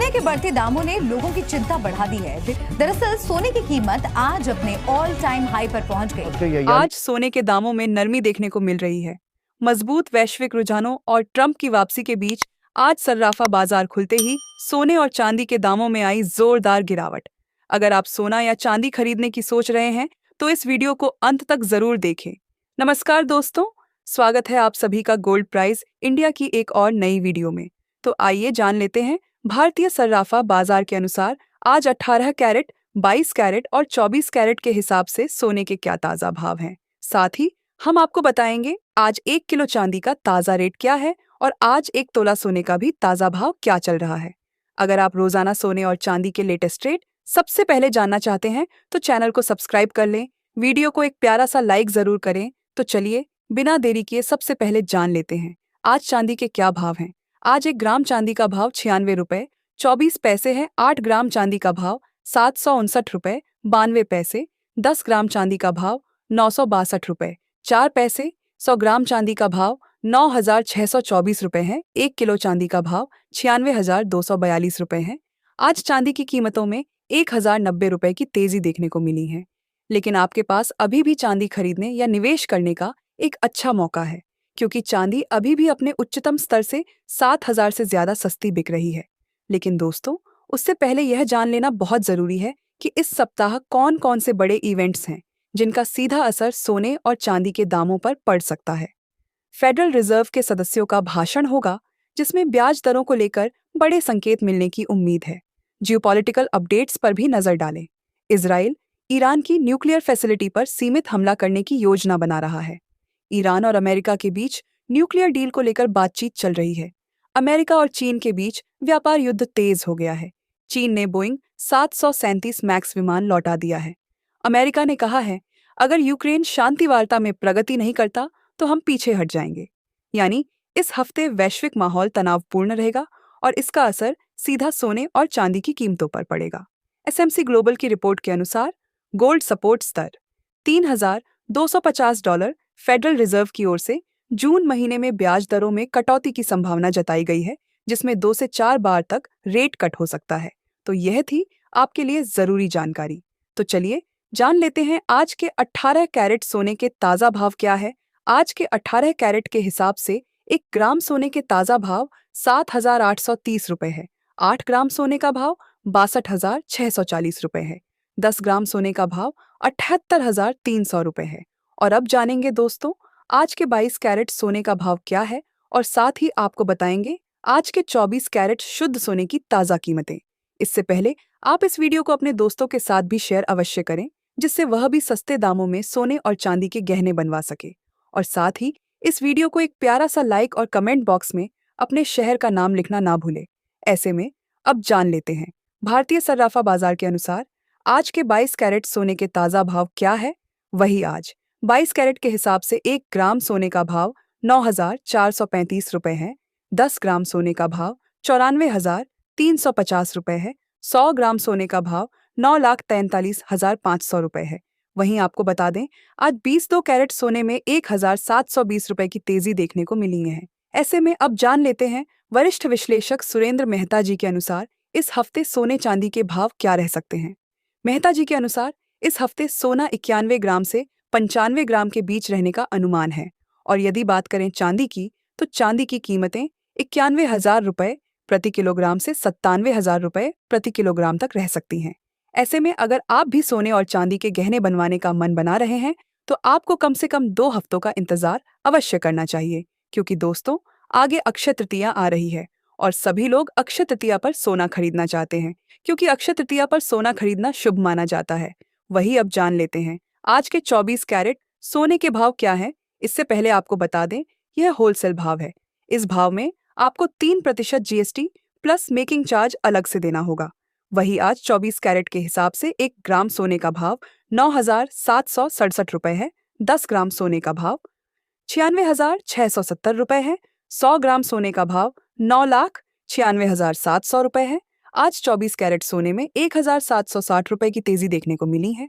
सोने के बढ़ते दामों ने लोगों की चिंता बढ़ा दी है। दरअसल सोने की कीमत आज अपने ऑल टाइम हाई पर पहुंच गई। आज सोने के दामों में नरमी देखने को मिल रही है। मजबूत वैश्विक रुझानों और ट्रंप की वापसी के बीच आज सर्राफा बाजार खुलते ही सोने और चांदी के दामों में आई जोरदार गिरावट। अगर आप सोना या चांदी खरीदने की सोच रहे हैं तो इस वीडियो को अंत तक जरूर देखें। नमस्कार दोस्तों, स्वागत है आप सभी का गोल्ड प्राइस इंडिया की एक और नई वीडियो में। तो आइए जान लेते हैं भारतीय सर्राफा बाजार के अनुसार आज 18 कैरेट, 22 कैरेट और 24 कैरेट के हिसाब से सोने के क्या ताजा भाव हैं। साथ ही हम आपको बताएंगे आज 1 किलो चांदी का ताजा रेट क्या है और आज 1 तोला सोने का भी ताजा भाव क्या चल रहा है। अगर आप रोजाना सोने और चांदी के लेटेस्ट रेट सबसे पहले जानना चाहते हैं तो चैनल को सब्सक्राइब कर लें, वीडियो को एक प्यारा सा लाइक जरूर करें। तो चलिए बिना देरी किए सबसे पहले जान लेते हैं आज चांदी के क्या भाव हैं। आज 1 ग्राम चांदी का भाव 96 रुपए 24 पैसे है। 8 ग्राम चांदी का भाव 759 रुपए 92 पैसे। 10 ग्राम चांदी का भाव 962 रुपए 4 पैसे। 100 ग्राम चांदी का भाव 9,624 रुपए है। 1 किलो चांदी का भाव 96,242 रुपए है। आज चांदी की कीमतों में 1,090 रुपए की तेजी देखने को मिली है। लेकिन आपके पास अभी भी चांदी खरीदने या निवेश करने का एक अच्छा मौका है, क्योंकि चांदी अभी भी अपने उच्चतम स्तर से 7,000 से ज्यादा सस्ती बिक रही है। लेकिन दोस्तों, उससे पहले यह जान लेना बहुत जरूरी है कि इस सप्ताह कौन कौन से बड़े इवेंट्स हैं जिनका सीधा असर सोने और चांदी के दामों पर पड़ सकता है। फेडरल रिजर्व के सदस्यों का भाषण होगा, जिसमें ब्याज दरों को लेकर बड़े संकेत मिलने की उम्मीद है। जियोपॉलिटिकल अपडेट्स पर भी नजर डालें। इजराइल ईरान की न्यूक्लियर फैसिलिटी पर सीमित हमला करने की योजना बना रहा है। ईरान और अमेरिका के बीच न्यूक्लियर डील को लेकर बातचीत चल रही है। अमेरिका और चीन के बीच व्यापार युद्ध तेज हो गया है। चीन ने बोइंग 737 मैक्स विमान लौटा दिया है। अमेरिका ने कहा है, अगर यूक्रेन शांति वार्ता में प्रगति नहीं करता तो हम पीछे हट जाएंगे। यानी इस हफ्ते वैश्विक माहौल तनावपूर्ण रहेगा और इसका असर सीधा सोने और चांदी की कीमतों पर पड़ेगा। एसएमसी ग्लोबल की रिपोर्ट के अनुसार गोल्ड सपोर्ट स्तर $3,250 फेडरल रिजर्व की ओर से जून महीने में ब्याज दरों में कटौती की संभावना जताई गई है, जिसमें 2 से 4 बार तक रेट कट हो सकता है। तो यह थी आपके लिए जरूरी जानकारी। तो चलिए जान लेते हैं आज के 18 कैरेट सोने के ताजा भाव क्या है। आज के 18 कैरेट के हिसाब से 1 ग्राम सोने के ताजा भाव 7,830 रुपए है। 8 ग्राम सोने का भाव 62,640 रुपए है। 10 ग्राम सोने का भाव 78,300 रुपए है। और अब जानेंगे दोस्तों आज के 22 कैरेट सोने का भाव क्या है और साथ ही आपको बताएंगे आज के 24 कैरेट शुद्ध सोने की ताजा कीमतें। इससे पहले आप इस वीडियो को अपने दोस्तों के साथ भी शेयर अवश्य करें, जिससे वह भी सस्ते दामों में सोने और चांदी के गहने बनवा सके। और साथ ही इस वीडियो को एक प्यारा सा लाइक और कमेंट बॉक्स में अपने शहर का नाम लिखना ना भूले। ऐसे में अब जान लेते हैं भारतीय सर्राफा बाजार के अनुसार आज के 22 कैरेट सोने के ताजा भाव क्या है। वही आज 22 कैरेट के हिसाब से 1 ग्राम सोने का भाव 9,435 रुपए है। 10 ग्राम सोने का भाव 94,350 रुपए है। 100 ग्राम सोने का भाव 9,43,500 रुपए है। वहीं आपको बता दें आज 22 कैरेट सोने में 1,720 रुपए की तेजी देखने को मिली है। ऐसे में अब जान लेते हैं वरिष्ठ विश्लेषक सुरेंद्र मेहता जी के अनुसार इस हफ्ते सोने चांदी के भाव क्या रह सकते हैं। मेहता जी के अनुसार इस हफ्ते सोना 91 ग्राम से 95 ग्राम के बीच रहने का अनुमान है। और यदि बात करें चांदी की, तो चांदी की कीमतें 91,000 रुपए प्रति किलोग्राम से 97,000 रुपए प्रति किलोग्राम तक रह सकती हैं। ऐसे में अगर आप भी सोने और चांदी के गहने बनवाने का मन बना रहे हैं तो आपको कम से कम 2 हफ्तों का इंतजार अवश्य करना चाहिए, क्योंकि दोस्तों आगे अक्षय तृतीया आ रही है और सभी लोग अक्षय तृतीया पर सोना खरीदना चाहते हैं, क्योंकि अक्षय तृतीया पर सोना खरीदना शुभ माना जाता है। वही अब जान लेते हैं आज के 24 कैरेट सोने के भाव क्या है। इससे पहले आपको बता दें यह होलसेल भाव है। इस भाव में आपको 3% जीएसटी प्लस मेकिंग चार्ज अलग से देना होगा। वही आज 24 कैरेट के हिसाब से 1 ग्राम सोने का भाव 9,767 रुपए है। 10 ग्राम सोने का भाव 96,670 रुपए है। 100 ग्राम सोने का भाव 9,96,700 रुपए है। आज 24 कैरेट सोने में 1,760 रुपए की तेजी देखने को मिली है।